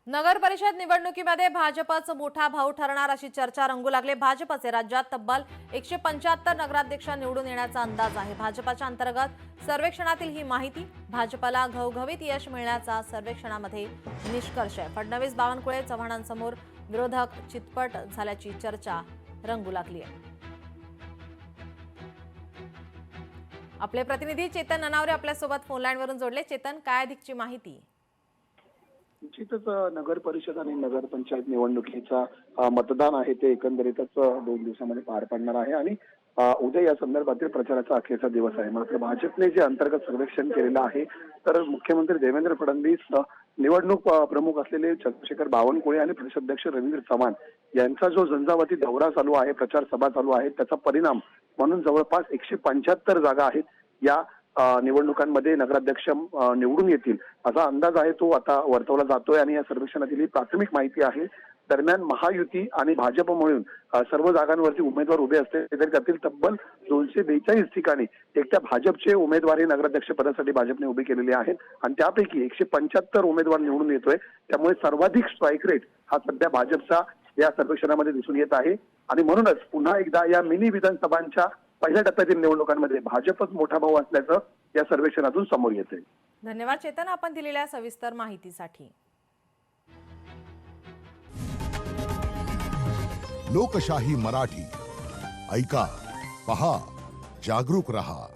नगर परिषद निवडणुकीमध्ये भाजपच मोठा भाऊ ठरणार अशी चर्चा रंगू लागली। भाजपचे राज्यात तब्बल 175 नगराध्यक्ष निवडून येण्याचा अंदाज आहे। भाजपच्या अंतर्गत सर्वेक्षणातील ही माहिती। भाजपला घवघवीत यश मिळण्याचा सर्वेक्षणामध्ये निष्कर्ष आहे। फडणवीस बावनकुळे चव्हाणांसमोर विरोधक चितपट झाल्याची चर्चा रंगू लागली आहे। आपले प्रतिनिधी चेतन ननावरे आपल्या सोबत फोन लाईन वरून जोडले। चेतन, काय अधिकची माहिती? निश्चितच नगर परिषद आणि नगर पंचायत निवडणुकीचा मतदान आहे ते एकंदरीतच 2 दिवसांमध्ये पार पडणार आहे आणि उद्या या संदर्भातील प्रचाराचा अखेरचा दिवस आहे। मात्र भाजपने जे अंतर्गत सर्वेक्षण केलेलं आहे तर मुख्यमंत्री देवेंद्र फडणवीस, निवडणूक प्रमुख असलेले चंद्रशेखर बावनकुळे आणि प्रदेशाध्यक्ष रवींद्र चव्हाण यांचा जो झंझावाती दौरा चालू आहे, प्रचार सभा चालू आहे, त्याचा परिणाम म्हणून जवळपास 175 जागा आहेत या निवडणुकांमध्ये नगराध्यक्ष निवडून येतील असा अंदाज आहे तो आता वर्तवला जातोय आणि या सर्वेक्षणातील ही प्राथमिक माहिती आहे। दरम्यान महायुती आणि भाजप मिळून सर्व जागांवरती उमेदवार उभे असते तरी त्यातील तब्बल 242 ठिकाणी एकट्या भाजपचे उमेदवार हे नगराध्यक्ष पदासाठी भाजपने उभे केलेले आहेत आणि त्यापैकी 175 उमेदवार निवडून येतोय। त्यामुळे सर्वाधिक स्ट्राईक रेट हा सध्या भाजपचा या सर्वेक्षणामध्ये दिसून येत आहे आणि म्हणूनच पुन्हा एकदा या मिनी विधानसभांच्या पहिल्या टप्प्यातील निवडणुकांमध्ये भाजपच मोठा भाऊ असल्याचं या सर्वेक्षणातून समोर येते। धन्यवाद चेतन, आपण दिलेल्या सविस्तर माहितीसाठी। लोकशाही मराठी ऐका, पहा, जागरूक रहा।